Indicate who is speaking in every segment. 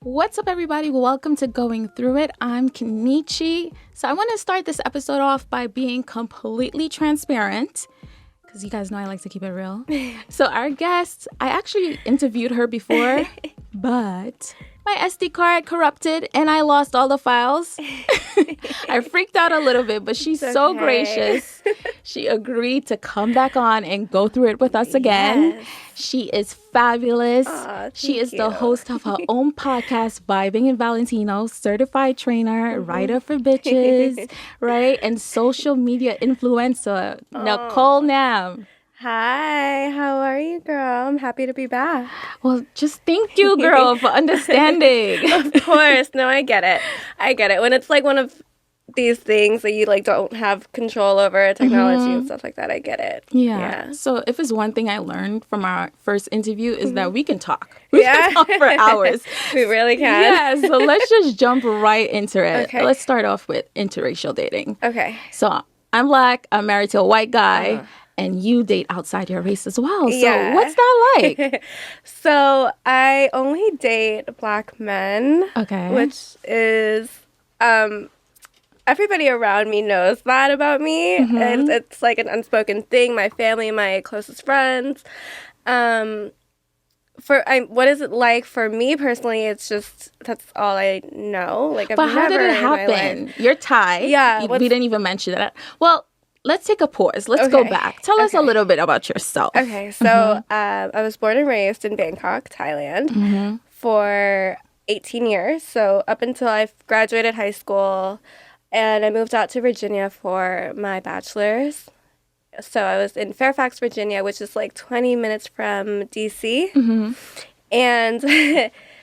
Speaker 1: What's up, everybody? Welcome to Going Through It. I'm Kenichi. So I want to start this episode off by being completely transparent, because you guys know I like to keep it real. So our guest, I actually interviewed her before, but my SD card corrupted and I lost all the files. I freaked out a little bit, but she's so gracious. She agreed to come back on and go through it with us again.
Speaker 2: Yes.
Speaker 1: She is fabulous. She is
Speaker 2: you.
Speaker 1: the host of her own podcast, Vibing and Valentino, certified trainer, writer for bitches, right? And social media influencer, Nicole Nam.
Speaker 2: Hi, how are you, girl? I'm happy to be back.
Speaker 1: Well, just thank you, girl, for understanding.
Speaker 2: Of course. No, I get it. When it's like one of these things that you like don't have control over, technology and stuff like that, I get it.
Speaker 1: Yeah. So if it's one thing I learned from our first interview is that we can talk. We can talk for hours.
Speaker 2: We really can.
Speaker 1: Yeah, so let's just jump right into it.
Speaker 2: Okay.
Speaker 1: Let's start off with interracial dating.
Speaker 2: Okay.
Speaker 1: So I'm Black, I'm married to a white guy, and you date outside your race as well. So what's that like?
Speaker 2: So I only date Black men.
Speaker 1: Okay.
Speaker 2: Which is... everybody around me knows that about me. It's like an unspoken thing. My family, my closest friends. What is it like for me personally? It's just that's all I know. Like,
Speaker 1: But how did it happen? You're Thai.
Speaker 2: Yeah.
Speaker 1: We didn't even mention that. Well, let's take a pause. Let's go back. Tell us a little bit about yourself.
Speaker 2: Okay, so I was born and raised in Bangkok, Thailand, for 18 years. So up until I graduated high school. And I moved out to Virginia for my bachelor's. So I was in Fairfax, Virginia, which is like 20 minutes from D.C. And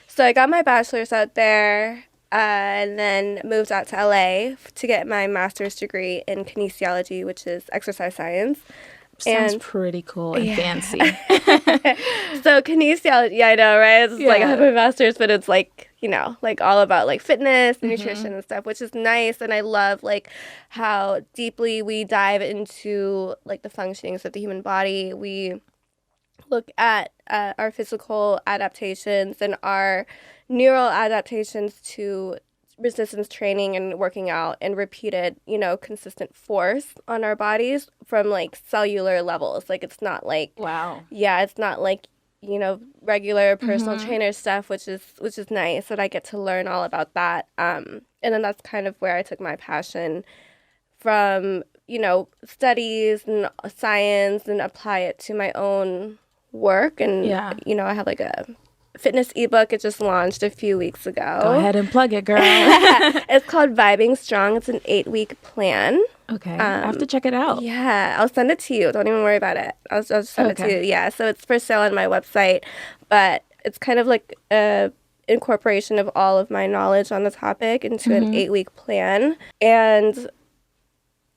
Speaker 2: so I got my bachelor's out there and then moved out to L.A. to get my master's degree in kinesiology, which is exercise science.
Speaker 1: Sounds pretty cool and fancy.
Speaker 2: So kinesiology, I know, right? It's like I have my master's, but it's like, you know, like all about like fitness and nutrition and stuff, which is nice. And I love like how deeply we dive into like the functionings of the human body. We look at our physical adaptations and our neural adaptations to resistance training and working out and repeated, you know, consistent force on our bodies from like cellular levels. Like it's not like it's not like, you know, regular personal trainer stuff, which is nice that I get to learn all about that. And then that's kind of where I took my passion from, you know, studies and science and apply it to my own work. And you know, I have like a fitness ebook. It just launched a few weeks ago.
Speaker 1: Go ahead and plug it, girl.
Speaker 2: It's called Vibing Strong. It's an 8-week plan.
Speaker 1: Okay. I have to check it out.
Speaker 2: Yeah, I'll send it to you. Don't even worry about it. I'll just send it to you. Yeah, so it's for sale on my website, but it's kind of like a incorporation of all of my knowledge on the topic into an 8-week plan. And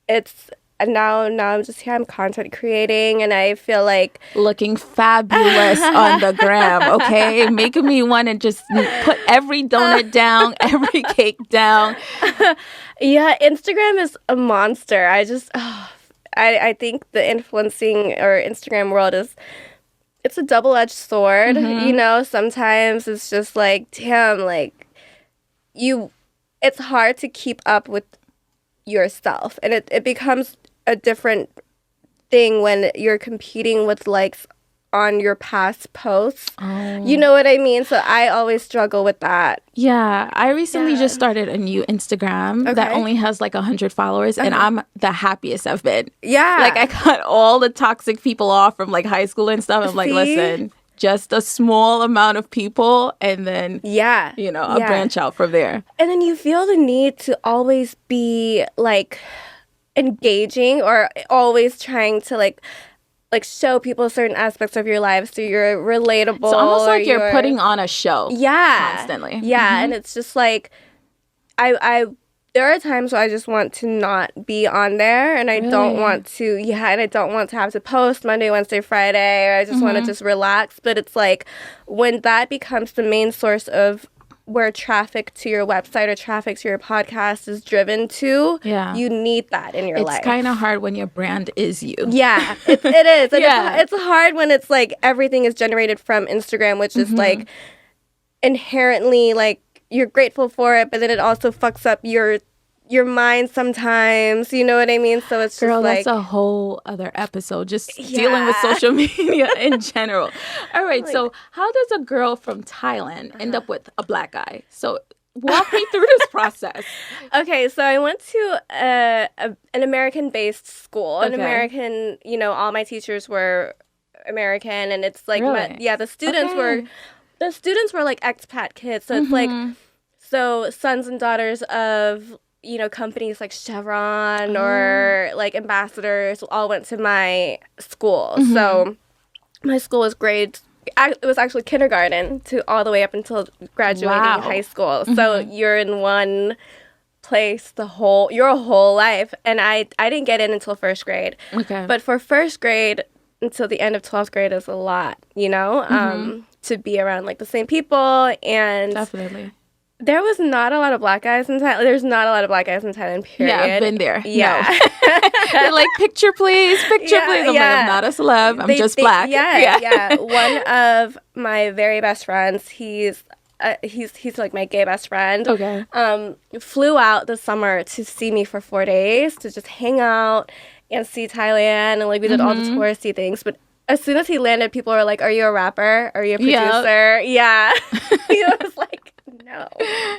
Speaker 2: it's... And now I'm just here. I'm content creating, and I feel like
Speaker 1: looking fabulous on the gram. Okay, making me want to just put every donut down, every cake down.
Speaker 2: Yeah, Instagram is a monster. I think the influencing or Instagram world it's a double-edged sword. You know, sometimes it's just like, damn, like it's hard to keep up with yourself, and it becomes a different thing when you're competing with likes on your past posts. You know what I mean? So I always struggle with that.
Speaker 1: Yeah, I recently just started a new Instagram that only has like 100 followers, and I'm the happiest I've been. Yeah, like I cut all the toxic people off from like high school and stuff. I'm like, listen, just a small amount of people, and then you know, I'll branch out from there.
Speaker 2: And then you feel the need to always be like engaging or always trying to like show people certain aspects of your life so you're relatable.
Speaker 1: It's almost like you're putting on a show. Constantly.
Speaker 2: Yeah, and it's just like I there are times where I just want to not be on there, and I don't want to and I don't want to have to post Monday, Wednesday, Friday, or I just want to just relax. But it's like when that becomes the main source of where traffic to your website or traffic to your podcast is driven to, you need that in your life.
Speaker 1: It's kind of hard when your brand is you.
Speaker 2: Yeah, it is. And it's hard when it's like everything is generated from Instagram, which is like, inherently like you're grateful for it, but then it also fucks up your mind sometimes. You know what I mean? So it's
Speaker 1: Girl,
Speaker 2: just like,
Speaker 1: that's a whole other episode. Just dealing with social media in general. All right.
Speaker 2: Like,
Speaker 1: so how does a girl from Thailand end up with a black guy? So walk me through this process.
Speaker 2: Okay, so I went to an American-based school. An American, you know, all my teachers were American, and it's like,
Speaker 1: Really?
Speaker 2: the students were like expat kids. So it's like, so sons and daughters of, you know, companies like Chevron or like ambassadors all went to my school. So my school was it was actually kindergarten to all the way up until graduating high school. So you're in one place your whole life. And I didn't get in until first grade. Okay. But for first grade until the end of 12th grade is a lot, you know, to be around like the same people. And
Speaker 1: definitely.
Speaker 2: There was not a lot of black guys in Thailand. There's not a lot of black guys in Thailand, period.
Speaker 1: Yeah, I've been there.
Speaker 2: Yeah.
Speaker 1: No. They're like, picture please. I'm like, I'm not a celeb. I'm just black.
Speaker 2: Yeah. One of my very best friends, he's like my gay best friend. Okay. Flew out this summer to see me for 4 days to just hang out and see Thailand. And like we did all the touristy things. But as soon as he landed, people were like, "Are you a rapper? Are you a producer?" Yeah. He was like, "No,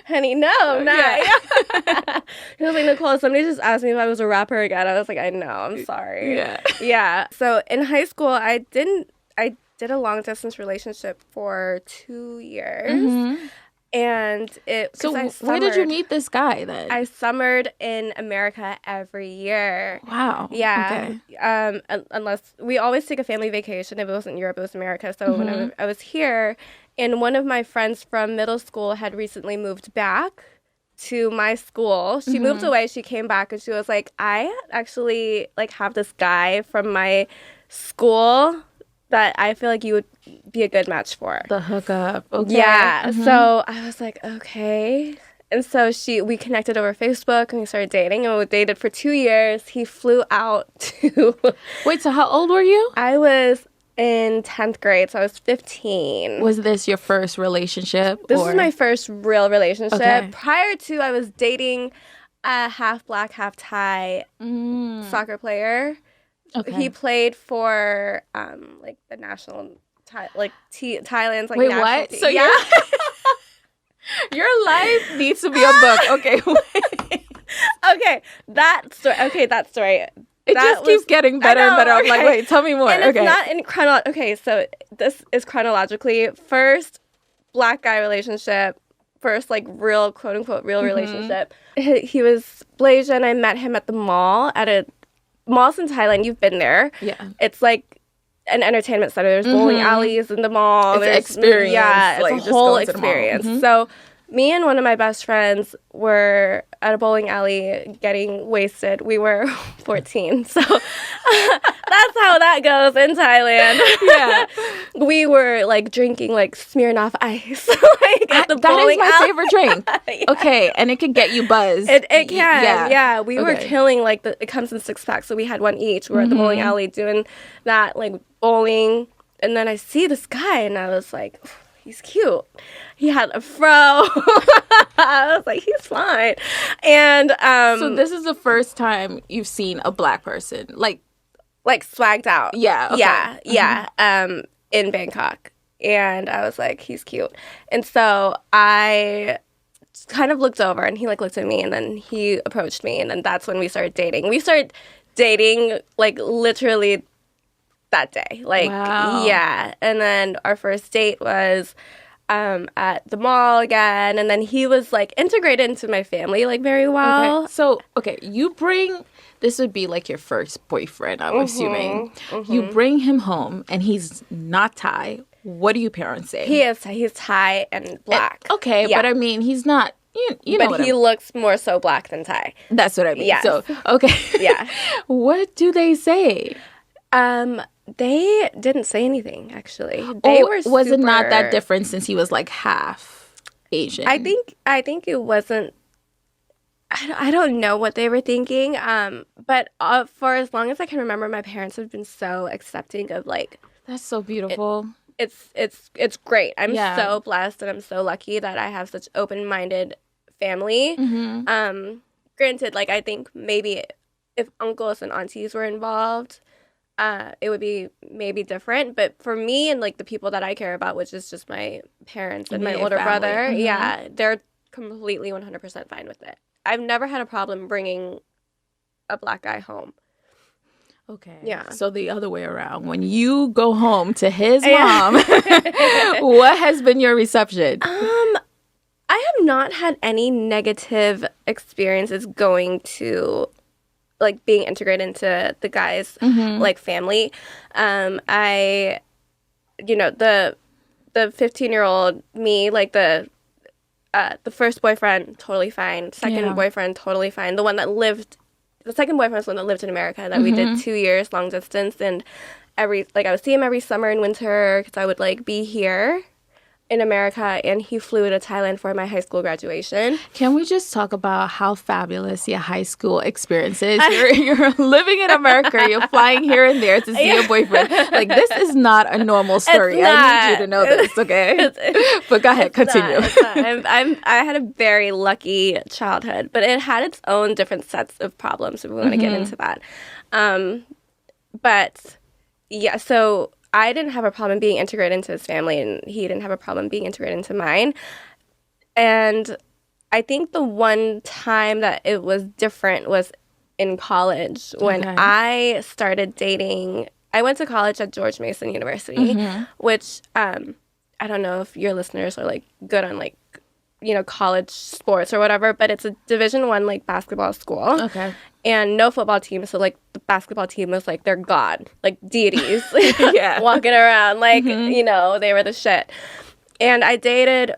Speaker 2: honey, no, not." Yeah. He was like, "Nicole, somebody just asked me if I was a rapper again." I was like, "I know, I'm sorry." Yeah. So in high school, I did a long distance relationship for 2 years. And
Speaker 1: where did you meet this guy then?
Speaker 2: I summered in America every year.
Speaker 1: Wow.
Speaker 2: Yeah. Okay. Unless we always take a family vacation. If it wasn't Europe, it was America. So when I was here, and one of my friends from middle school had recently moved back to my school. She moved away. She came back and she was like, "I actually like have this guy from my school that I feel like you would be a good match for."
Speaker 1: The hookup. Okay.
Speaker 2: Yeah. So I was like, okay. And so we connected over Facebook and we started dating, and we dated for 2 years. He flew out to...
Speaker 1: Wait, so how old were you?
Speaker 2: I was in 10th grade, so I was 15.
Speaker 1: Was this your first relationship?
Speaker 2: This was my first real relationship. Okay. Prior to, I was dating a half black, half Thai soccer player. Okay. He played for like the national Thailand's like.
Speaker 1: Wait,
Speaker 2: national
Speaker 1: what?
Speaker 2: team.
Speaker 1: So yeah, your life needs to be a book. Okay, wait.
Speaker 2: Okay, that story.
Speaker 1: It just keeps getting better and better. I'm like, wait, tell me more.
Speaker 2: And it's not in Okay, so this is chronologically first black guy relationship. First, like real quote unquote real relationship. He was Blasian. I met him at the mall malls in Thailand, you've been there. Yeah. It's like an entertainment center. There's bowling alleys in the mall.
Speaker 1: It's an experience.
Speaker 2: Yeah, it's a whole experience. So me and one of my best friends were at a bowling alley getting wasted. We were 14. So that's how that goes in Thailand. Yeah. We were like drinking like Smirnoff Ice like at the bowling alley.
Speaker 1: That is my favorite drink. Yeah. Okay, and it can get you buzzed.
Speaker 2: It can. Yeah. We were killing like it comes in 6-packs, so we had one each. We were at the bowling alley doing that like bowling, and then I see this guy and I was like, he's cute. He had a fro. I was like, he's fine. And
Speaker 1: so this is the first time you've seen a black person like
Speaker 2: swagged out.
Speaker 1: Yeah. Okay.
Speaker 2: Yeah. In Bangkok. And I was like, he's cute. And so I kind of looked over and he like looked at me and then he approached me and then that's when we started dating. We started dating like literally that day. Like, wow. Yeah. And then our first date was at the mall again. And then he was like integrated into my family like very well.
Speaker 1: Okay. So, you bring, this would be like your first boyfriend, I'm assuming. You bring him home and he's not Thai. What do your parents say?
Speaker 2: He's Thai and black.
Speaker 1: Okay, yeah. But I mean, he's not, you know.
Speaker 2: But he looks more so black than Thai.
Speaker 1: That's what I mean.
Speaker 2: Yes.
Speaker 1: So, okay.
Speaker 2: Yeah.
Speaker 1: What do they say?
Speaker 2: They didn't say anything, actually.
Speaker 1: Was it not that different since he was like half Asian?
Speaker 2: I think it wasn't. I don't know what they were thinking. But for as long as I can remember, my parents have been so accepting of like.
Speaker 1: That's so beautiful.
Speaker 2: it's great. I'm so blessed and I'm so lucky that I have such open-minded family. Granted, like, I think maybe if uncles and aunties were involved, it would be maybe different. But for me and, like, the people that I care about, which is just my parents and my older brother, they're completely 100% fine with it. I've never had a problem bringing a Black guy home.
Speaker 1: Okay.
Speaker 2: Yeah.
Speaker 1: So the other way around, when you go home to his mom, what has been your reception?
Speaker 2: I have not had any negative experiences going to, like, being integrated into the guy's like, family. The 15-year-old me, like, the first boyfriend, totally fine. Second boyfriend, totally fine. The second boyfriend was the one that lived in America that we did 2 years long distance, and I would see him every summer and winter because I would, like, be here in America, and he flew to Thailand for my high school graduation.
Speaker 1: Can we just talk about how fabulous your high school experience is? You're living in America, you're flying here and there to see your boyfriend. Like, this is not a normal story. I need you to know this, okay? But go ahead, continue.
Speaker 2: I had a very lucky childhood, but it had its own different sets of problems if we want to get into that. But yeah, so I didn't have a problem being integrated into his family, and he didn't have a problem being integrated into mine. And I think the one time that it was different was in college when I started dating. I went to college at George Mason University, which I don't know if your listeners are, like, good on, like, college sports or whatever, but it's a Division I, like, basketball school.
Speaker 1: Okay.
Speaker 2: And no football team, so, like, the basketball team was, like, their god, like, deities, walking around, like, they were the shit. And I dated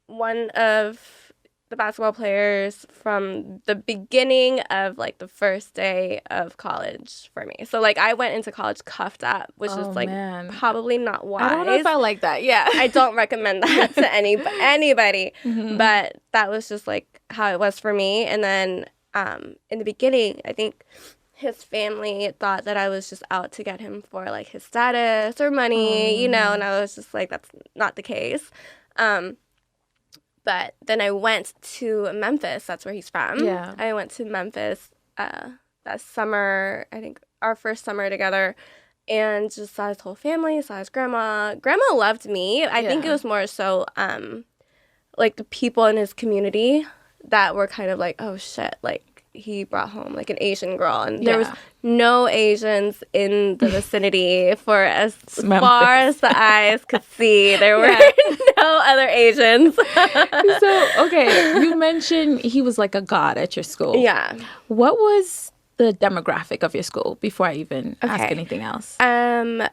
Speaker 2: one of the basketball players from the beginning of, like, the first day of college for me. So, like, I went into college cuffed up, which is, like, probably not wise.
Speaker 1: I don't know if I like that. Yeah.
Speaker 2: I don't recommend that to anybody. But that was just, like, how it was for me. And then in the beginning, I think his family thought that I was just out to get him for, like, his status or money, and I was just like, that's not the case. But then I went to Memphis. That's where he's from. Yeah. I went to Memphis that summer, I think our first summer together, and just saw his whole family, saw his grandma. Grandma loved me. I think it was more so, like, the people in his community that were kind of like, oh, shit, like, he brought home, like, an Asian girl. And there was no Asians in the vicinity for as far as the eyes could see. There were no other Asians.
Speaker 1: So, okay, you mentioned he was, like, a god at your school.
Speaker 2: Yeah.
Speaker 1: What was the demographic of your school before I even ask anything else?
Speaker 2: I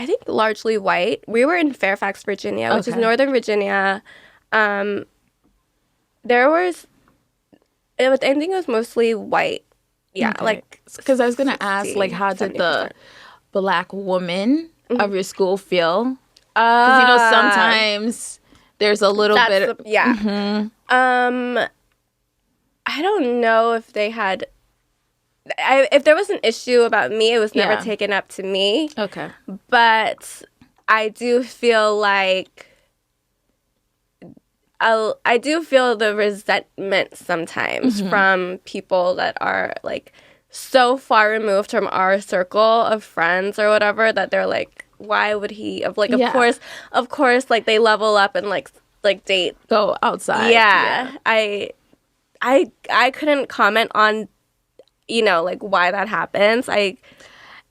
Speaker 2: think largely white. We were in Fairfax, Virginia, which is Northern Virginia. I think it was mostly white. Yeah, like,
Speaker 1: because I was gonna ask, like, how did the Black woman of your school feel? Because sometimes there's a little bit.
Speaker 2: I don't know if they had. If there was an issue about me, it was never taken up to me.
Speaker 1: Okay,
Speaker 2: but I do feel like. I do feel the resentment sometimes from people that are, like, so far removed from our circle of friends or whatever that they're like, why would he? Of course, like, they level up and like date,
Speaker 1: go outside.
Speaker 2: Yeah. I couldn't comment on, like, why that happens.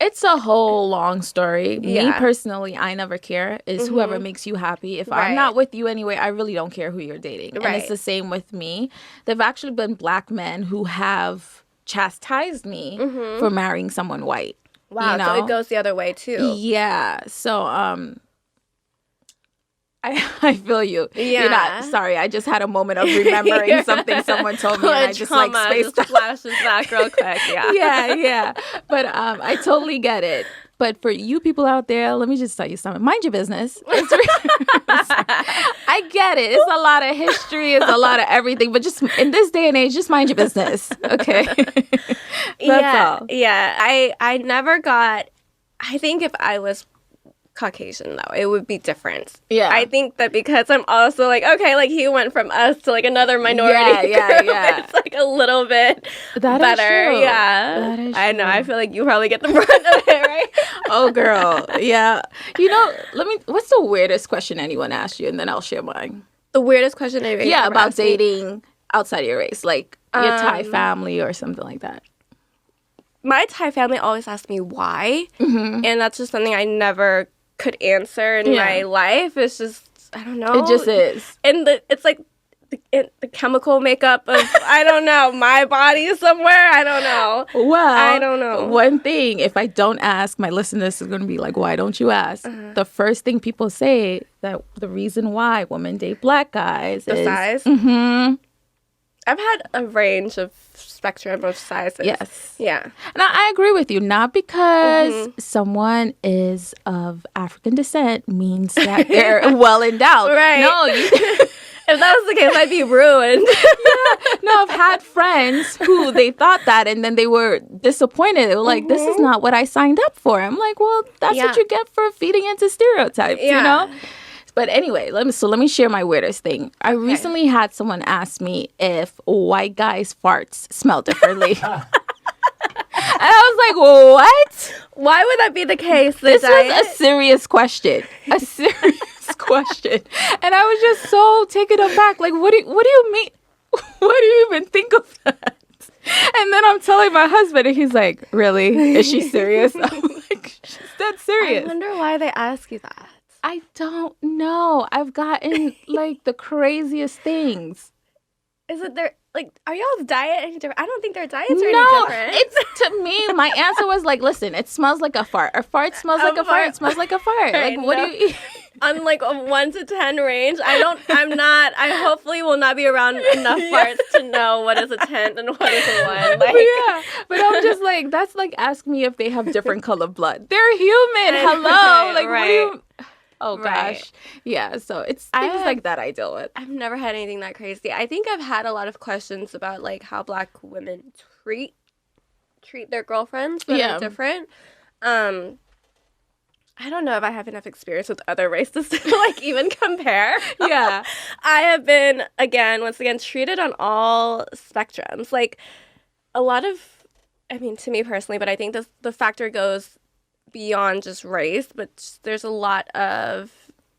Speaker 1: It's a whole long story. Me personally, I never care. It's whoever makes you happy. If I'm not with you anyway, I really don't care who you're dating. And it's the same with me. There've actually been Black men who have chastised me for marrying someone white.
Speaker 2: Wow, so it goes the other way too.
Speaker 1: Yeah. So I feel you.
Speaker 2: Yeah.
Speaker 1: You're not sorry. I just had a moment of remembering something someone told me, and I just like spaced out.
Speaker 2: Flashes back real quick. Yeah.
Speaker 1: Yeah. But I totally get it. But for you people out there, let me just tell you something. Mind your business. I get it. It's a lot of history. It's a lot of everything. But just in this day and age, just mind your business. Okay. That's all.
Speaker 2: Yeah. I never got. I think if I was Caucasian, though. It would be different.
Speaker 1: Yeah.
Speaker 2: I think that because I'm also like, okay, like he went from us to like another minority group. It's like a little bit better. Yeah.
Speaker 1: That is
Speaker 2: I know.
Speaker 1: true.
Speaker 2: I feel like you probably get the brunt of it, right?
Speaker 1: Oh, girl. Yeah. You know, what's the weirdest question anyone asked you? And then I'll share mine.
Speaker 2: The weirdest question I've ever
Speaker 1: about
Speaker 2: asked me.
Speaker 1: dating outside of your race, like your Thai family or something like that.
Speaker 2: My Thai family always asks me why. And that's just something I never could answer in my life. It's just, I don't know.
Speaker 1: It just is.
Speaker 2: And it's like the chemical makeup of, I don't know, my body somewhere. I don't know.
Speaker 1: Well,
Speaker 2: I don't know.
Speaker 1: One thing, if I don't ask, my listeners is going to be like, why don't you ask? The first thing people say that the reason why women date black guys
Speaker 2: is... The size?
Speaker 1: Mm-hmm.
Speaker 2: I've had a range of spectrum of sizes.
Speaker 1: Yes.
Speaker 2: Yeah.
Speaker 1: And I agree with you. Not because someone is of African descent means that they're well endowed.
Speaker 2: Right.
Speaker 1: No.
Speaker 2: If that was the case, I'd be ruined.
Speaker 1: No, I've had friends who they thought that and then they were disappointed. They were like, this is not what I signed up for. I'm like, well, that's what you get for feeding into stereotypes, you know? But anyway, let me share my weirdest thing. I recently had someone ask me if white guys' farts smell differently. And I was like, what?
Speaker 2: Why would that be the case?
Speaker 1: This was a serious question. A serious question. And I was just so taken aback. Like, what do you mean? What do you even think of that? And then I'm telling my husband, and he's like, really? Is she serious? I'm like, she's dead serious.
Speaker 2: I wonder why they ask you that.
Speaker 1: I don't know. I've gotten like the craziest things.
Speaker 2: Is it their, like, are y'all's diet any different? I don't think their diets are any different.
Speaker 1: It's, to me, my answer was like, listen, it smells like a fart. A fart smells like a fart. It smells like a fart. Like, what do you eat?
Speaker 2: On like a 1 to 10 range, I hopefully will not be around enough farts to know what is a 10 and what is a 1. Like,
Speaker 1: yeah, but I'm just like, that's like asking me if they have different colored blood. They're human. Hello. Like, what do you... Oh, gosh. Yeah, so it's things like that I deal with.
Speaker 2: I've never had anything that crazy. I think I've had a lot of questions about, like, how black women treat their girlfriends that are different. I don't know if I have enough experience with other races to, like, even compare.
Speaker 1: Yeah.
Speaker 2: I have been, once again, treated on all spectrums. Like, a lot of, I mean, to me personally, but I think the factor goes beyond just race, but there's a lot of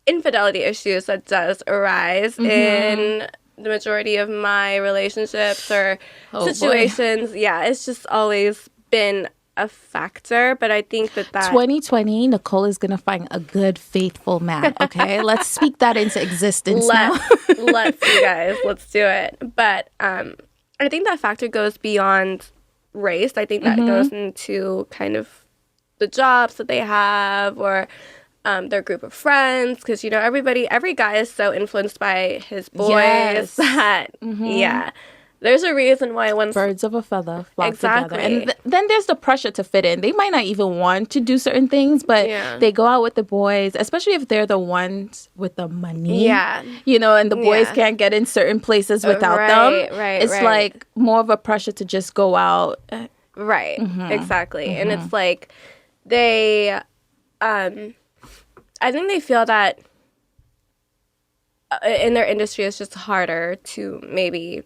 Speaker 2: infidelity issues that does arise in the majority of my relationships or situations. Boy. Yeah, it's just always been a factor, but I think that
Speaker 1: 2020, Nicole is gonna find a good, faithful man. Okay, let's speak that into existence now.
Speaker 2: Let's, you guys, let's do it. But I think that factor goes beyond race. I think that goes into kind of the jobs that they have or their group of friends, because, you know, every guy is so influenced by his boys that, there's a reason why when
Speaker 1: birds of a feather flock together. And then there's the pressure to fit in. They might not even want to do certain things, but they go out with the boys, especially if they're the ones with the money. Yeah. You know, and the boys can't get in certain places without them. It's like more of a pressure to just go out.
Speaker 2: Right. Exactly. And it's like they, I think they feel that in their industry it's just harder to maybe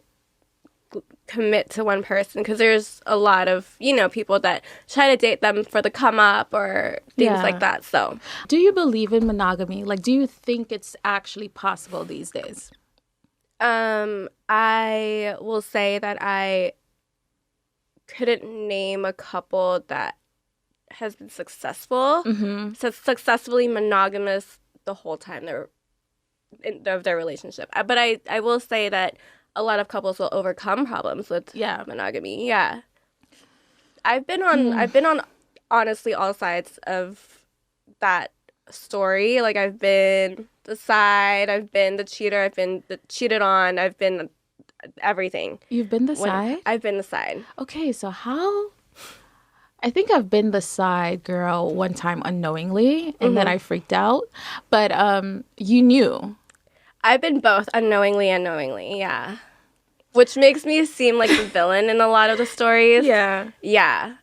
Speaker 2: commit to one person because there's a lot of, you know, people that try to date them for the come up or things like that. So,
Speaker 1: do you believe in monogamy? Like, do you think it's actually possible these days?
Speaker 2: I will say that I couldn't name a couple that has been successful, so successfully monogamous the whole time they're of their relationship. But I will say that a lot of couples will overcome problems with monogamy. Yeah, I've been on honestly all sides of that story. Like, I've been the side, I've been the cheater, I've been the cheated on, I've been everything.
Speaker 1: You've been the side?
Speaker 2: I've been the side.
Speaker 1: Okay, so how? I think I've been the side girl one time unknowingly, and then I freaked out. But you knew.
Speaker 2: I've been both unknowingly and knowingly, yeah. Which makes me seem like the villain in a lot of the stories. Yeah. Yeah.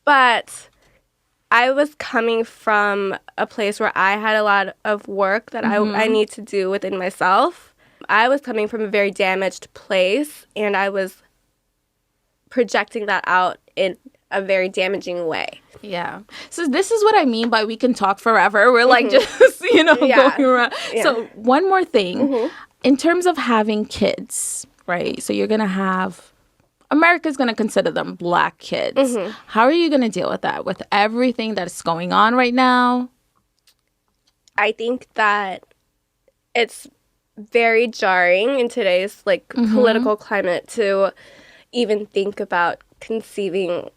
Speaker 2: But I was coming from a place where I had a lot of work that I need to do within myself. I was coming from a very damaged place, and I was projecting that out in a very damaging way.
Speaker 1: Yeah. So this is what I mean by we can talk forever. We're like just, going around. Yeah. So one more thing. In terms of having kids, right? So you're going to have, America's going to consider them Black kids. How are you going to deal with that? With everything that's going on right now?
Speaker 2: I think that it's very jarring in today's political climate to even think about conceiving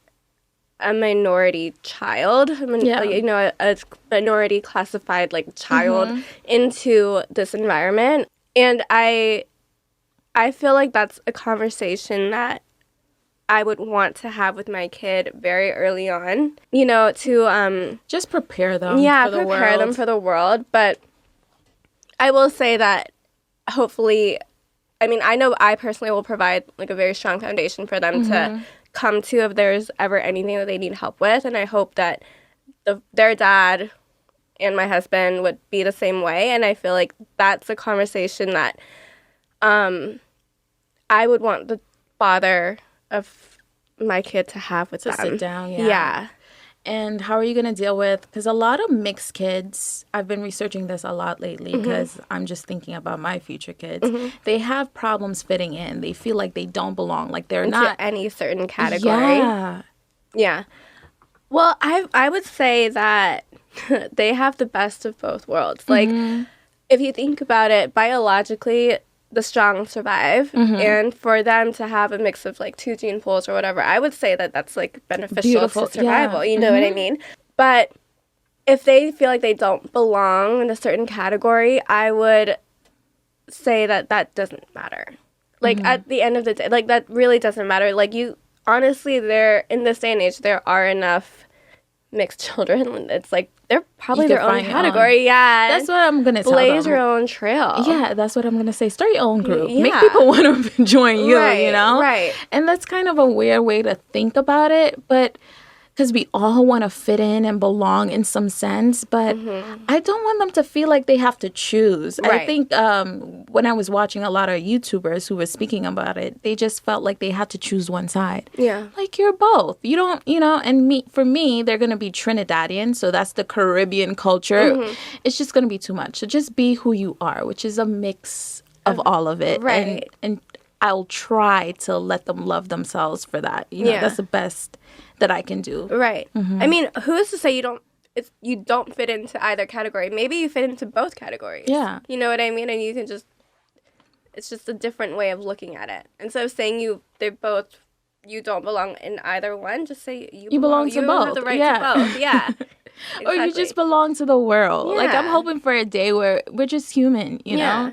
Speaker 2: a minority child, a minority classified child into this environment. And I feel like that's a conversation that I would want to have with my kid very early on, to
Speaker 1: just prepare them
Speaker 2: prepare them for the world. But I will say that hopefully, I know I personally will provide a very strong foundation for them to come to if there's ever anything that they need help with. And I hope that their dad and my husband would be the same way. And I feel like that's a conversation that I would want the father of my kid to have with them.
Speaker 1: To sit down, yeah. And how are you going to deal with, because a lot of mixed kids, I've been researching this a lot lately because I'm just thinking about my future kids. They have problems fitting in. They feel like they don't belong, like they're
Speaker 2: into
Speaker 1: not
Speaker 2: any certain category. Yeah. Well, I would say that they have the best of both worlds. If you think about it, biologically, the strong survive, and for them to have a mix of two gene pools or whatever, I would say that that's beneficial to survival. You know what I mean? But if they feel like they don't belong in a certain category, I would say that doesn't matter. At the end of the day, that really doesn't matter. Honestly, in this day and age, there are enough mixed children. It's they're probably their own category. Yeah.
Speaker 1: That's what I'm going to tell them.
Speaker 2: Blaze your own trail.
Speaker 1: Yeah, that's what I'm going to say. Start your own group. Yeah. Make people want to join you,
Speaker 2: Right.
Speaker 1: And that's kind of a weird way to think about it, but because we all want to fit in and belong in some sense, but I don't want them to feel like they have to choose. Right. I think when I was watching a lot of YouTubers who were speaking about it, they just felt like they had to choose one side.
Speaker 2: Yeah.
Speaker 1: You're both. You don't, and for me, they're going to be Trinidadian, so that's the Caribbean culture. It's just going to be too much. So just be who you are, which is a mix of all of it.
Speaker 2: Right.
Speaker 1: And I'll try to let them love themselves for that. That's the best that I can do.
Speaker 2: Right. Who's to say you don't fit into either category? Maybe you fit into both categories.
Speaker 1: Yeah.
Speaker 2: You know what I mean? And you can it's just a different way of looking at it. Instead of saying you don't belong in either one, just say you belong to both. You have the right to both. Yeah. Exactly.
Speaker 1: Or you just belong to the world. Yeah. I'm hoping for a day where we're just human, you know?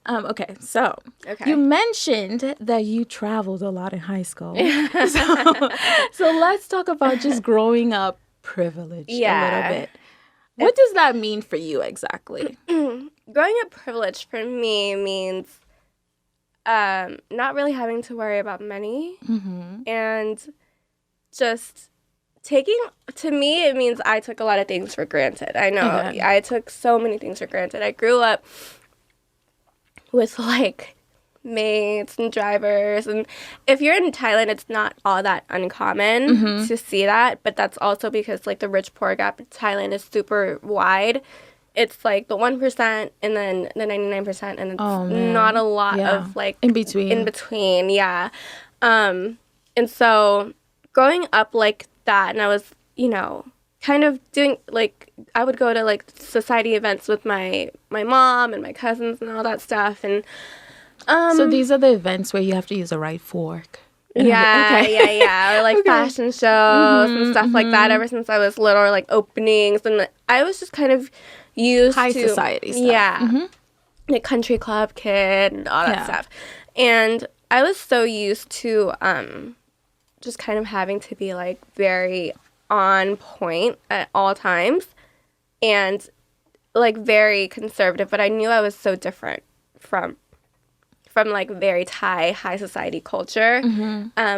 Speaker 1: Okay, so you mentioned that you traveled a lot in high school. So let's talk about just growing up privileged a little bit. What does that mean for you exactly?
Speaker 2: Growing up privileged for me means not really having to worry about money and just to me, it means I took a lot of things for granted. I know. I took so many things for granted. I grew up with maids and drivers, and if you're in Thailand, it's not all that uncommon to see that, but that's also because the rich poor gap in Thailand is super wide. It's the 1% and then the 99%, and it's not a lot of
Speaker 1: in between.
Speaker 2: Yeah. And so growing up like that, and I was kind of doing I would go to society events with my mom and my cousins and all that stuff, and
Speaker 1: so these are the events where you have to use the right fork.
Speaker 2: Yeah, or fashion shows and stuff like that. Ever since I was little, or openings, and I was just kind of used
Speaker 1: high
Speaker 2: to
Speaker 1: society stuff.
Speaker 2: Country club kid and all that stuff, and I was so used to just kind of having to be very on point at all times, and very conservative, but I knew I was so different from very Thai high society culture,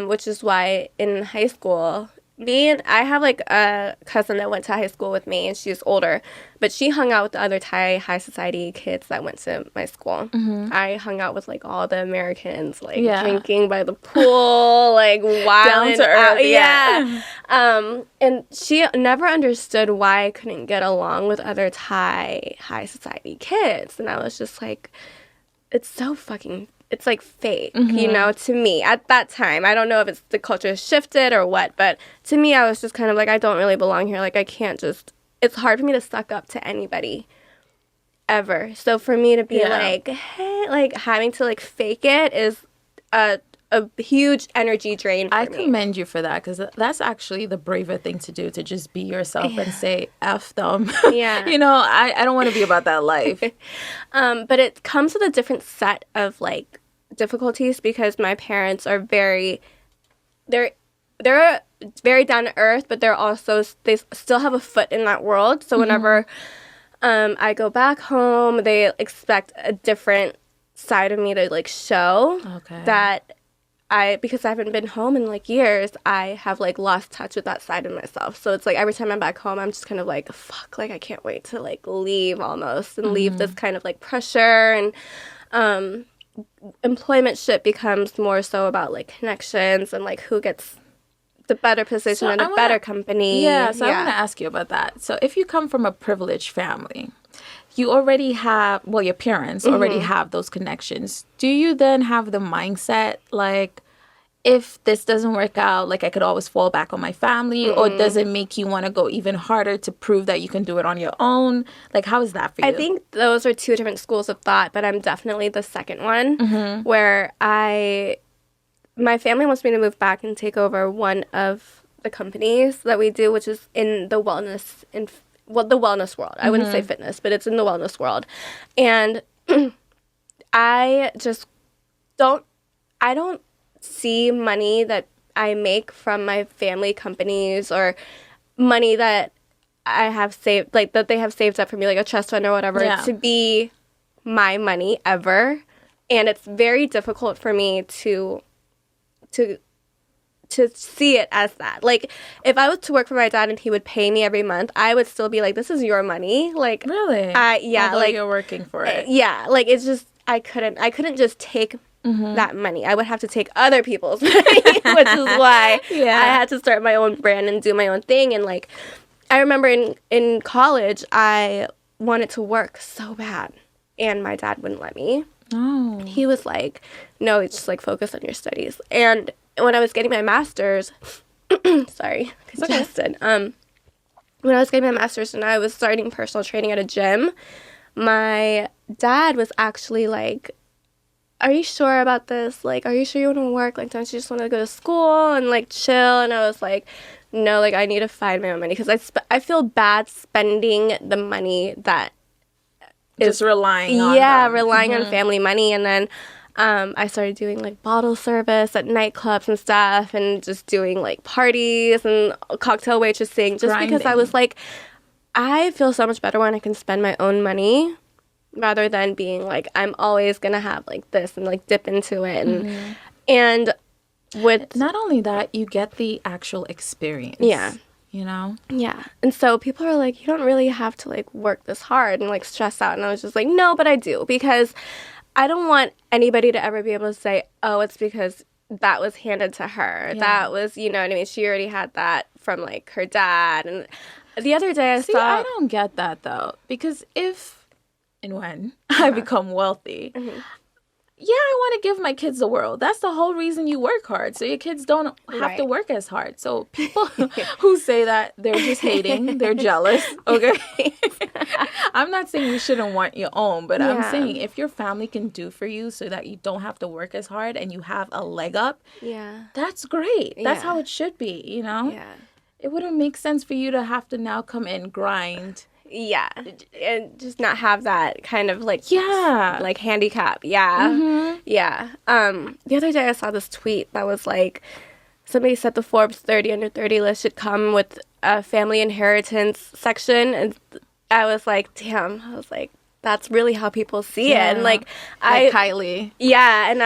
Speaker 2: which is why in high school I have like a cousin that went to high school with me, and she's older, but she hung out with the other Thai high society kids that went to my school. I hung out with like all the Americans, like drinking by the pool, like wild
Speaker 1: down to earth.
Speaker 2: Yeah. And she never understood why I couldn't get along with other Thai high society kids, and I was just like, it's so fucking. It's like fake, you know, to me at that time. I don't know if it's the culture has shifted or what, but to me, I was just kind of like, I don't really belong here. Like, I can't just, it's hard for me to suck up to anybody ever. So for me to be like, hey, like having to like fake it is a huge energy drain for me.
Speaker 1: I commend you for that, because that's actually the braver thing to do, to just be yourself and say, F them.
Speaker 2: Yeah.
Speaker 1: You know, I don't want to be about that life.
Speaker 2: But it comes with a different set of like difficulties, because my parents are they're very down to earth, but they still have a foot in that world. So whenever I go back home, they expect a different side of me to like show that because I haven't been home in like years, I have like lost touch with that side of myself. So it's like every time I'm back home, I'm just kind of like, fuck, like I can't wait to like leave almost and leave this kind of like pressure. And employment shit becomes more so about like connections and like who gets the better position in a better company.
Speaker 1: Yeah, so I want to ask you about that. So if you come from a privileged family, you already have, well, your parents already have those connections. Do you then have the mindset, like, if this doesn't work out, like, I could always fall back on my family? Or does it make you want to go even harder to prove that you can do it on your own? Like, how is that for you?
Speaker 2: I think those are two different schools of thought, but I'm definitely the second one, where my family wants me to move back and take over one of the companies that we do, which is in the wellness the wellness world. I wouldn't say fitness, but it's in the wellness world. And I don't see money that I make from my family companies or money that I have saved, like that they have saved up for me, like a trust fund or whatever, to be my money ever. And it's very difficult for me to see it as that. Like, if I was to work for my dad and he would pay me every month, I would still be like, this is your money. Like,
Speaker 1: really?
Speaker 2: Yeah.
Speaker 1: Although
Speaker 2: like,
Speaker 1: you're working for it.
Speaker 2: Yeah. Like, it's just, I couldn't just take that money. I would have to take other people's money, which is why I had to start my own brand and do my own thing. And like, I remember in college, I wanted to work so bad and my dad wouldn't let me.
Speaker 1: Oh.
Speaker 2: He was like, no, it's just like focus on your studies. And when I was getting my master's, sorry, congested. When I was getting my master's and I was starting personal training at a gym, my dad was actually like, are you sure about this? Like, are you sure you want to work? Like, don't you just want to go to school and like chill? And I was like, no, like I need to find my own money, because I feel bad spending the money that
Speaker 1: is relying on them.
Speaker 2: Relying on family money. And then I started doing like bottle service at nightclubs and stuff, and just doing like parties and cocktail waitressing, just because I was like, I feel so much better when I can spend my own money rather than being like, I'm always gonna have like this and like dip into it. And with
Speaker 1: not only that, you get the actual experience.
Speaker 2: Yeah.
Speaker 1: You know?
Speaker 2: Yeah. And so people are like, you don't really have to like work this hard and like stress out. And I was just like, no, but I do, because I don't want anybody to ever be able to say, oh, it's because that was handed to her. Yeah. That was, you know what I mean? She already had that from like her dad. And the other day I saw...
Speaker 1: I don't get that though. Because if and when I become wealthy, yeah, I want to give my kids the world. That's the whole reason you work hard. So your kids don't have to work as hard. So people who say that, they're just hating. They're jealous. Okay. I'm not saying you shouldn't want your own, but I'm saying if your family can do for you so that you don't have to work as hard and you have a leg up, that's great. That's how it should be, you know?
Speaker 2: Yeah.
Speaker 1: It wouldn't make sense for you to have to now come in, grind.
Speaker 2: Yeah, and just not have that kind of like like handicap. Yeah. The other day I saw this tweet that was like, somebody said the Forbes 30 under 30 list should come with a family inheritance section, and I was like, damn. I was like, that's really how people see it. And like
Speaker 1: Kylie.
Speaker 2: Yeah, and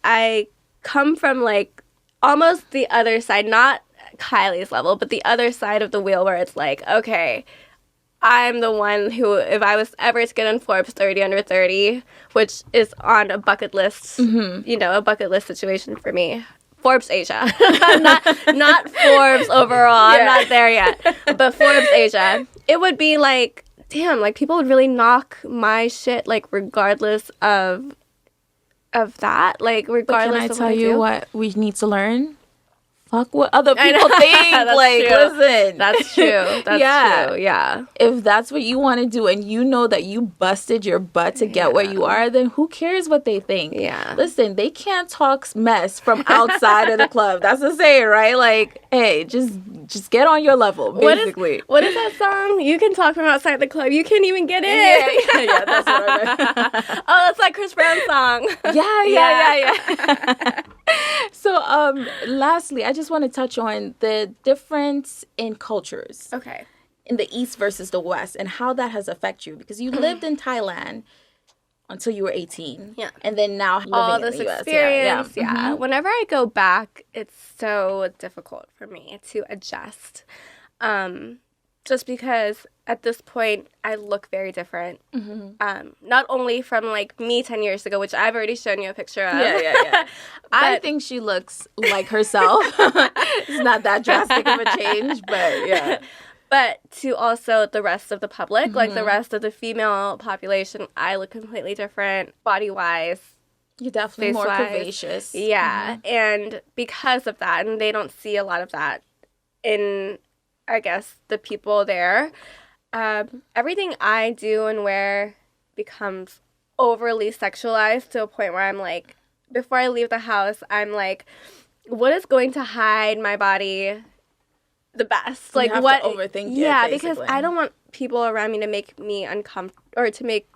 Speaker 2: I come from like almost the other side, not Kylie's level, but the other side of the wheel where it's like, okay, I'm the one who, if I was ever to get on Forbes 30 under 30, which is on a bucket list, you know, a bucket list situation for me. Forbes Asia. not Forbes overall. I'm not there yet. But Forbes Asia. It would be like, damn, like people would really knock my shit, like regardless of that. Like regardless
Speaker 1: But
Speaker 2: of
Speaker 1: can I tell
Speaker 2: what
Speaker 1: you
Speaker 2: do.
Speaker 1: what we need to learn? Fuck what other people think. Like,
Speaker 2: true.
Speaker 1: listen.
Speaker 2: That's true. That's true. Yeah.
Speaker 1: If that's what you want to do and you know that you busted your butt to get where you are, then who cares what they think?
Speaker 2: Yeah.
Speaker 1: Listen, they can't talk mess from outside of the club. That's the saying, right? Like, hey, just get on your level, basically.
Speaker 2: What is that song? You can talk from outside the club. You can't even get in.
Speaker 1: Yeah, that's what I meant.
Speaker 2: Oh, that's that Chris Brown song.
Speaker 1: Yeah. So, lastly, I just want to touch on the difference in cultures
Speaker 2: Okay.
Speaker 1: in the East versus the West and how that has affected you, because you lived in Thailand until you were 18.
Speaker 2: Yeah.
Speaker 1: And then now living
Speaker 2: All
Speaker 1: in
Speaker 2: this
Speaker 1: the US.
Speaker 2: experience. Yeah.
Speaker 1: Mhm.
Speaker 2: Whenever I go back, it's so difficult for me to adjust. Just because at this point I look very different. Not only from like me 10 years ago, which I've already shown you a picture of.
Speaker 1: Yeah. I think she looks like herself. It's not that drastic of a change, but yeah.
Speaker 2: But to also the rest of the public, like the rest of the female population, I look completely different body-wise.
Speaker 1: You're definitely more
Speaker 2: face-wise.
Speaker 1: curvaceous.
Speaker 2: Yeah. And because of that, and they don't see a lot of that in, I guess, the people there, everything I do and wear becomes overly sexualized to a point where I'm like, before I leave the house, I'm like, what is going to hide my body the best? Like,
Speaker 1: you have
Speaker 2: what?
Speaker 1: to overthink it,
Speaker 2: yeah,
Speaker 1: basically.
Speaker 2: because I don't want people around me to make me uncomfortable, or to make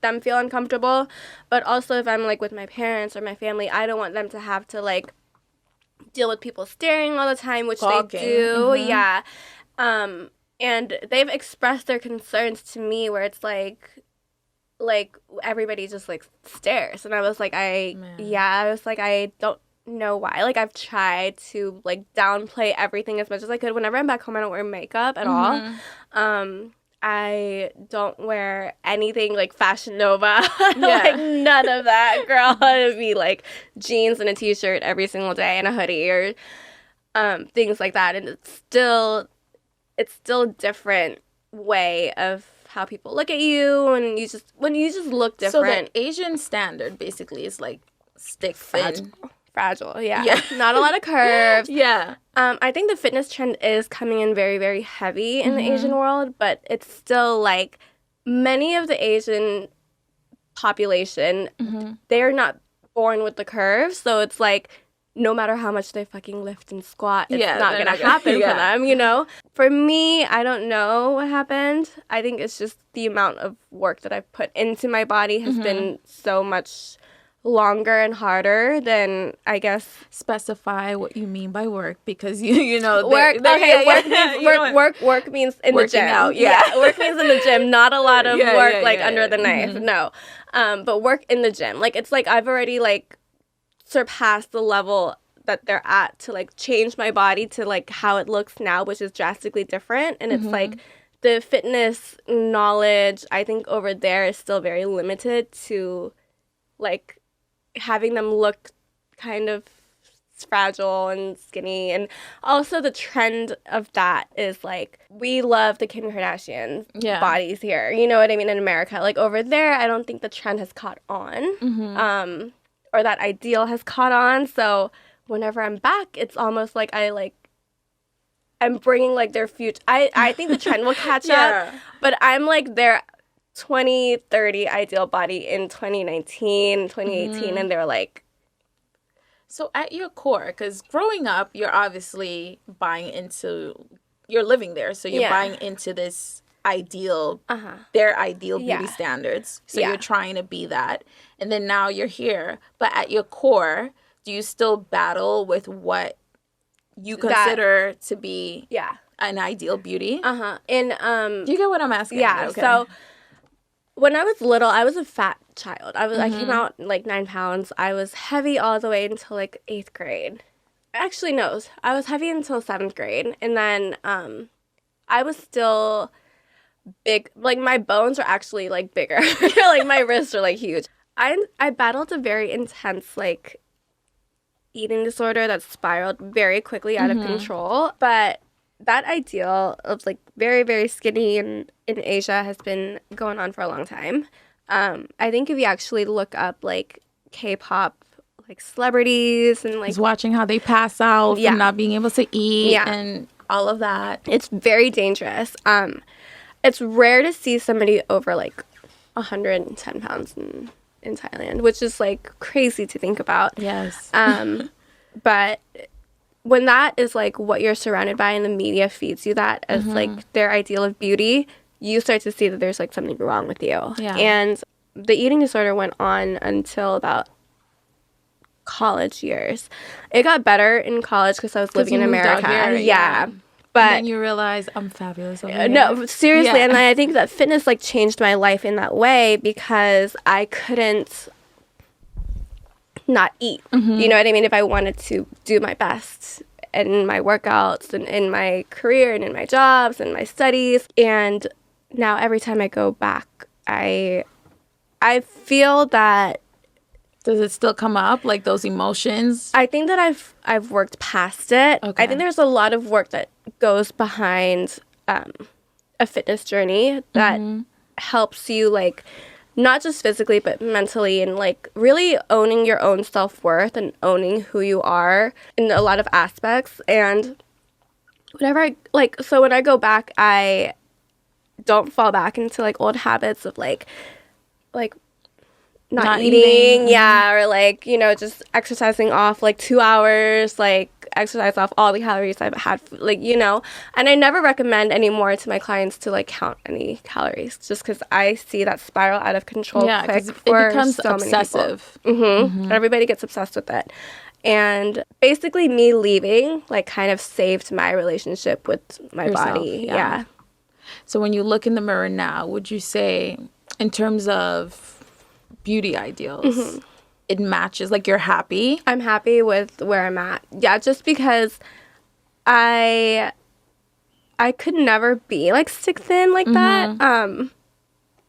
Speaker 2: them feel uncomfortable. But also, if I'm like with my parents or my family, I don't want them to have to like deal with people staring all the time, which
Speaker 1: Talking.
Speaker 2: they do. Yeah. And they've expressed their concerns to me where it's like everybody just like stares, and I was like, I was like, I don't know why. Like, I've tried to like downplay everything as much as I could. Whenever I'm back home, I don't wear makeup at all. I don't wear anything like Fashion Nova. Like, none of that, girl. It'd be like jeans and a t-shirt every single day and a hoodie, or things like that. And it's still different way of how people look at you, and when you just look different.
Speaker 1: So the Asian standard basically is like stick thin.
Speaker 2: Fragile, yeah. Not a lot of curves.
Speaker 1: Yeah.
Speaker 2: I think the fitness trend is coming in very, very heavy in the Asian world, but it's still like many of the Asian population, they're not born with the curves, so it's like no matter how much they fucking lift and squat, it's not going to happen for them, you know? For me, I don't know what happened. I think it's just the amount of work that I've put into my body has been so much longer and harder than, I guess.
Speaker 1: Specify what you mean by work, because you know
Speaker 2: work means in the gym.
Speaker 1: Out,
Speaker 2: work means in the gym, not a lot of work under the knife. No. But work in the gym. Like, it's like I've already like surpassed the level that they're at to like change my body to like how it looks now, which is drastically different. And it's like the fitness knowledge, I think, over there is still very limited to like having them look kind of fragile and skinny. And also the trend of that is like, we love the Kim Kardashian bodies here, you know what I mean, in America. Like, over there, I don't think the trend has caught on, or that ideal has caught on. So whenever I'm back, it's almost like I'm bringing like their future. I think the trend will catch up, but I'm like their 2030 ideal body in 2019, 2018, and they're like.
Speaker 1: So at your core, because growing up, you're obviously you're living there, so you're buying into this ideal, their ideal beauty standards. So you're trying to be that. And then now you're here. But at your core, do you still battle with what you consider to be an ideal beauty?
Speaker 2: And
Speaker 1: do you get what I'm asking?
Speaker 2: Yeah. Okay. So when I was little, I was a fat child. I came out like 9 pounds. I was heavy all the way until like 8th grade. Actually, no. I was heavy until 7th grade. And then I was still big. Like, my bones are actually, like, bigger. Like, my wrists are, like, huge. I battled a very intense, like, eating disorder that spiraled very quickly out of control. But that ideal of, like, very, very skinny in Asia has been going on for a long time. I think if you actually look up, like, K-pop, like, celebrities and, like...
Speaker 1: Just watching how they pass out from not being able to eat and all of that.
Speaker 2: It's very dangerous. It's rare to see somebody over, like, 110 pounds in Thailand, which is, like, crazy to think about.
Speaker 1: Yes.
Speaker 2: But when that is, like, what you're surrounded by and the media feeds you that as, like, their ideal of beauty, you start to see that there's, like, something wrong with you.
Speaker 1: Yeah.
Speaker 2: And the eating disorder went on until about college years. It got better in college because I was living in America. Yeah. But
Speaker 1: and then you realize I'm fabulous over here.
Speaker 2: No, seriously. And I think that fitness, like, changed my life in that way because I couldn't not eat. You know what I mean? If I wanted to do my best in my workouts and in my career and in my jobs and my studies. And now every time I go back, I feel that...
Speaker 1: Does it still come up, like those emotions?
Speaker 2: I think that I've worked past it. Okay. I think there's a lot of work that goes behind a fitness journey that helps you, like, not just physically but mentally, and, like, really owning your own self-worth and owning who you are in a lot of aspects. And whenever so when I go back, I don't fall back into, like, old habits of like not eating, or, like, you know, just exercising off, like, 2 hours, like, exercise off all the calories I've had, like, you know. And I never recommend anymore to my clients to, like, count any calories, just because I see that spiral out of control quick for
Speaker 1: it becomes
Speaker 2: so
Speaker 1: obsessive.
Speaker 2: Many people. Everybody gets obsessed with it. And basically me leaving, like, kind of saved my relationship with my body. Yeah.
Speaker 1: So when you look in the mirror now, would you say, in terms of beauty ideals, it matches, like, you're happy?
Speaker 2: I'm happy with where I'm at. Yeah, just because I could never be, like, stick thin like that.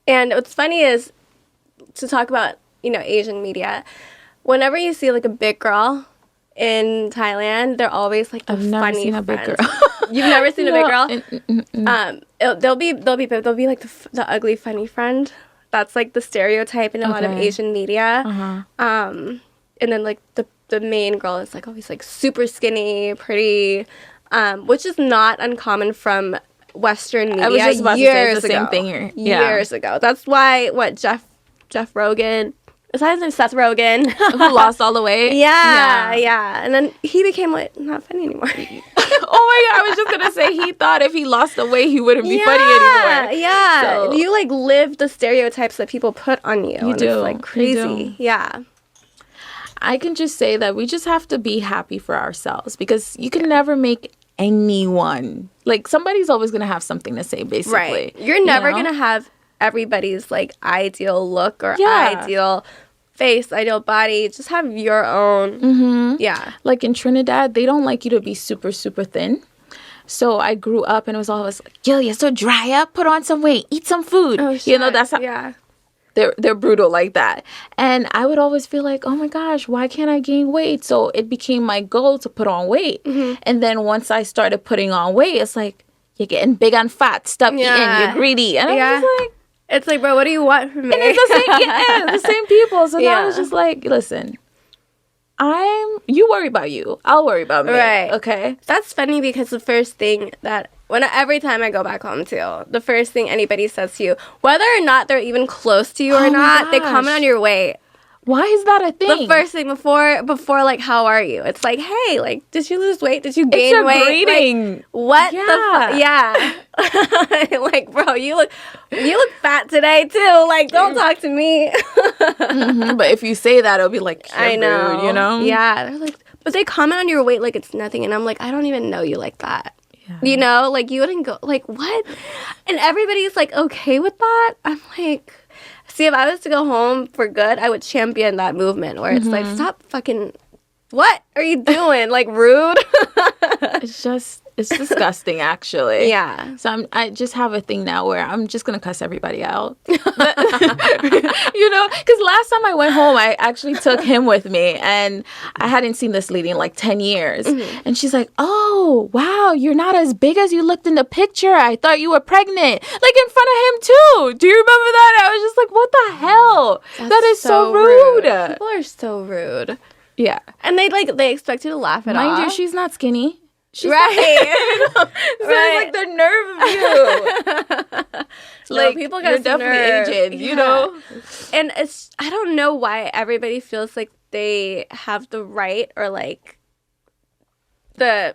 Speaker 2: And what's funny is, to talk about, you know, Asian media, whenever you see, like, a big girl in Thailand, they're always, like, the funny friend. I've never seen a big girl. You've never seen a big girl? They'll be like the ugly funny friend. That's, like, the stereotype in a lot of Asian media. And then, like, the main girl is, like, always, like, super skinny, pretty, which is not uncommon from Western media.
Speaker 1: I was just about to say the same thing here.
Speaker 2: Years ago. That's why, Jeff Rogan... Is that his name? Seth Rogen.
Speaker 1: Who lost all the weight?
Speaker 2: Yeah. And then he became, like, not funny anymore.
Speaker 1: Oh my God, I was just going to say, he thought if he lost the weight, he wouldn't be funny anymore.
Speaker 2: Yeah.
Speaker 1: So,
Speaker 2: you, like, live the stereotypes that people put on you.
Speaker 1: You do.
Speaker 2: It's, like, crazy. Yeah.
Speaker 1: I can just say that we just have to be happy for ourselves, because you can never make anyone, like, somebody's always going to have something to say, basically.
Speaker 2: Right. You're never going to have everybody's, like, ideal look or ideal face, ideal body. Just have your own. Yeah.
Speaker 1: Like, in Trinidad, they don't like you to be super, super thin. So I grew up and it was always like, yo, you're so dry up. Put on some weight. Eat some food.
Speaker 2: Oh, shit.
Speaker 1: You know, that's how they're brutal like that. And I would always feel like, oh my gosh, why can't I gain weight? So it became my goal to put on weight. And then once I started putting on weight, it's like, you're getting big on fat. Stop eating. You're greedy. And I was like,
Speaker 2: it's like, bro, what do you want from me?
Speaker 1: And it's the same people. So now it's just like, listen, you worry about you. I'll worry about me.
Speaker 2: Right.
Speaker 1: Okay?
Speaker 2: That's funny, because the first thing that, every time I go back home too, the first thing anybody says to you, whether or not they're even close to you or not, they comment on your weight.
Speaker 1: Why is that a thing?
Speaker 2: The first thing before like, how are you? It's like, hey, like, did you lose weight? Did you gain weight?
Speaker 1: Greeting.
Speaker 2: Like, what the fuck? Yeah. Like, bro, you look fat today too. Like, don't talk to me.
Speaker 1: But if you say that, it'll be like,
Speaker 2: I know.
Speaker 1: Rude, you know?
Speaker 2: Yeah. They're like, but they comment on your weight like it's nothing, and I'm like, I don't even know you like that. Yeah. You know, like, you wouldn't go, like, what? And everybody's like okay with that. I'm like, see, if I was to go home for good, I would champion that movement where it's like, stop fucking what are you doing? Like, rude?
Speaker 1: It's disgusting, actually.
Speaker 2: Yeah.
Speaker 1: So I just have a thing now where I'm just going to cuss everybody out. You know, because last time I went home, I actually took him with me, and I hadn't seen this lady in like 10 years. Mm-hmm. And she's like, oh, wow, you're not as big as you looked in the picture. I thought you were pregnant. Like, in front of him, too. Do you remember that? I was just like, what the hell? That is so rude.
Speaker 2: People are so rude.
Speaker 1: Yeah.
Speaker 2: And they expect you to laugh it off.
Speaker 1: Mind you, she's not skinny. She's
Speaker 2: right.
Speaker 1: Not, so right. It's like the nerve of you.
Speaker 2: Like, people got
Speaker 1: you're definitely aging, you know?
Speaker 2: And I don't know why everybody feels like they have the right or like I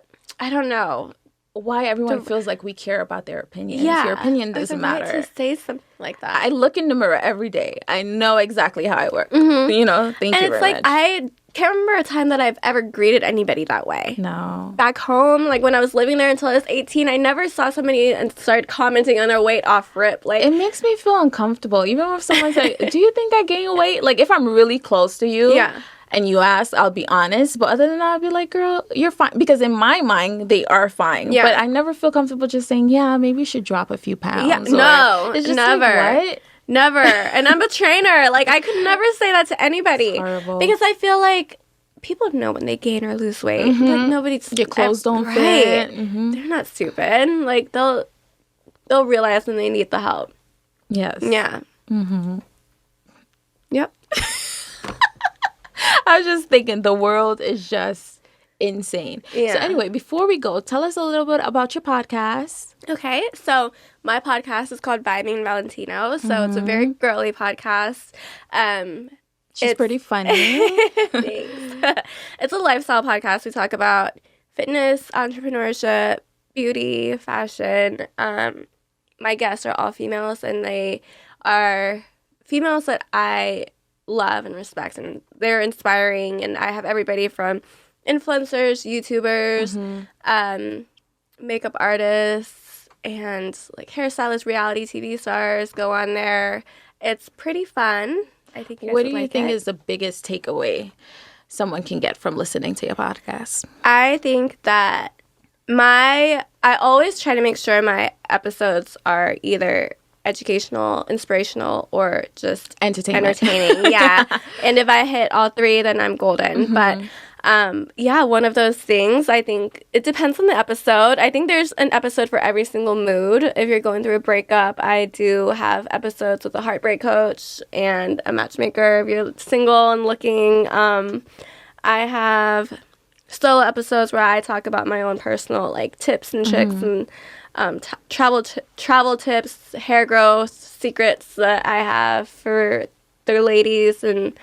Speaker 2: don't know.
Speaker 1: Why everyone feels like we care about their opinions. Yeah. Your opinion doesn't matter.
Speaker 2: Right to say something like that.
Speaker 1: I look in the mirror every day. I know exactly how I work. Mm-hmm. You know, thank you very much.
Speaker 2: And it's like, I can't remember a time that I've ever greeted anybody that way.
Speaker 1: No.
Speaker 2: Back home, like when I was living there until I was 18, I never saw somebody and started commenting on their weight off rip. Like,
Speaker 1: it makes me feel uncomfortable. Even if someone's like, do you think I gained weight? Like, if I'm really close to you.
Speaker 2: Yeah.
Speaker 1: And you ask, I'll be honest. But other than that, I'll be like, girl, you're fine. Because in my mind, they are fine. Yeah. But I never feel comfortable just saying, yeah, maybe you should drop a few pounds.
Speaker 2: Yeah, no,
Speaker 1: it's just
Speaker 2: never.
Speaker 1: Like, what?
Speaker 2: Never. And I'm a trainer. Like, I could never say that to anybody.
Speaker 1: It's horrible.
Speaker 2: Because I feel like people know when they gain or lose weight. Mm-hmm. Like, nobody's...
Speaker 1: Your clothes don't fit. Mm-hmm.
Speaker 2: They're not stupid. Like, they'll realize when they need the help.
Speaker 1: Yes.
Speaker 2: Yeah.
Speaker 1: Mm-hmm.
Speaker 2: Yep.
Speaker 1: I was just thinking, the world is just insane. Yeah. So anyway, before we go, tell us a little bit about your podcast.
Speaker 2: Okay, so my podcast is called Vibing Valentino. So it's a very girly podcast.
Speaker 1: She's pretty funny.
Speaker 2: Thanks. It's a lifestyle podcast. We talk about fitness, entrepreneurship, beauty, fashion. My guests are all females, and they are females that I love and respect, and they're inspiring. And I have everybody from influencers, YouTubers, makeup artists, and like hairstylists, reality TV stars go on there. It's pretty fun. I think you guys
Speaker 1: What
Speaker 2: would
Speaker 1: do you
Speaker 2: like
Speaker 1: think
Speaker 2: it.
Speaker 1: is the biggest takeaway someone can get from listening to your podcast?
Speaker 2: I think that I always try to make sure my episodes are either educational, inspirational, or just entertaining. Yeah. And if I hit all three, then I'm golden. But one of those things, I think it depends on the episode. I think there's an episode for every single mood. If you're going through a breakup, I do have episodes with a heartbreak coach and a matchmaker. If you're single and looking, I have solo episodes where I talk about my own personal like tips and tricks and travel tips, hair growth, secrets that I have for the ladies. And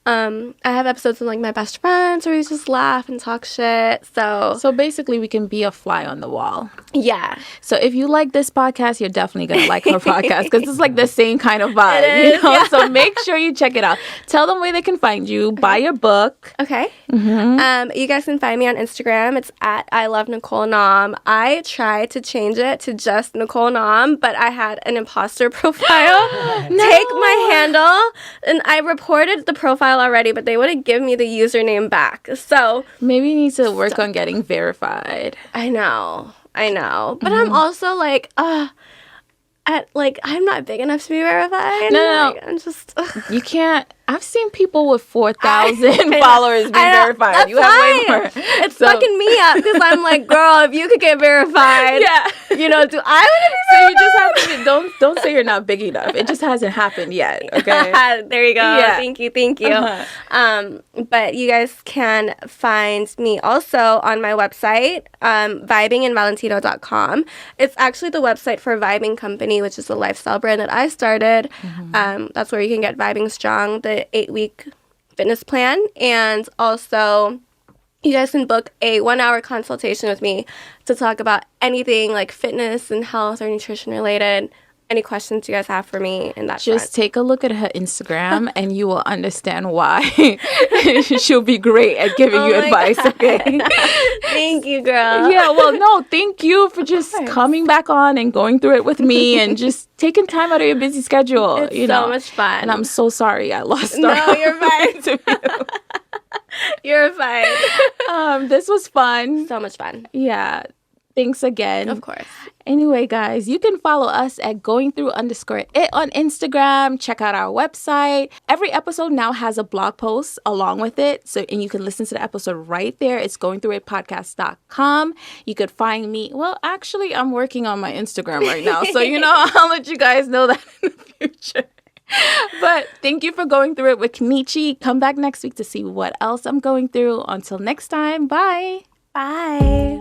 Speaker 2: I have episodes with like my best friends where we just laugh and talk shit. So
Speaker 1: basically we can be a fly on the wall.
Speaker 2: Yeah.
Speaker 1: So if you like this podcast, you're definitely going to like her podcast because it's like the same kind of vibe.
Speaker 2: It is, yeah.
Speaker 1: So make sure you check it out. Tell them where they can find you. Buy your book.
Speaker 2: Okay. You guys can find me on Instagram. It's at I Love Nicole Nam. I tried to change it to just Nicole Nam, but I had an imposter profile take my handle, and I reported the profile already, but they wouldn't give me the username back. So
Speaker 1: maybe you need to work on getting verified.
Speaker 2: I know. But I'm also like, I'm not big enough to be verified.
Speaker 1: No.
Speaker 2: Like, I'm just...
Speaker 1: You can't... I've seen people with 4,000 followers be verified.
Speaker 2: That's
Speaker 1: you have way more.
Speaker 2: It's fucking me up because I'm like, girl, if you could get verified, do I want to be verified?
Speaker 1: So you just have to don't say you're not big enough. It just hasn't happened yet. Okay.
Speaker 2: There you go.
Speaker 1: Yeah.
Speaker 2: Thank you. But you guys can find me also on my website, vibingandvalentino.com. It's actually the website for Vibing Company, which is a lifestyle brand that I started. That's where you can get Vibing Strong, the 8-week fitness plan. And also, you guys can book a 1-hour consultation with me to talk about anything like fitness and health or nutrition related. Any questions you guys have for me in that
Speaker 1: Just take a look at her Instagram and you will understand why she'll be great at giving you advice. God. Okay.
Speaker 2: Thank you, girl.
Speaker 1: Yeah, well, no, thank you for just coming back on and going through it with me and just taking time out of your busy schedule.
Speaker 2: It's so much fun.
Speaker 1: And I'm so sorry I lost
Speaker 2: No, you're fine. You're fine.
Speaker 1: This was fun.
Speaker 2: So much fun.
Speaker 1: Yeah. Thanks again.
Speaker 2: Of course.
Speaker 1: Anyway, guys, you can follow us at goingthrough_it on Instagram. Check out our website. Every episode now has a blog post along with it. And you can listen to the episode right there. It's goingthroughitpodcast.com. You could find me. Well, actually, I'm working on my Instagram right now. So, I'll let you guys know that in the future. But thank you for going through it with Kenichi. Come back next week to see what else I'm going through. Until next time, bye.
Speaker 2: Bye.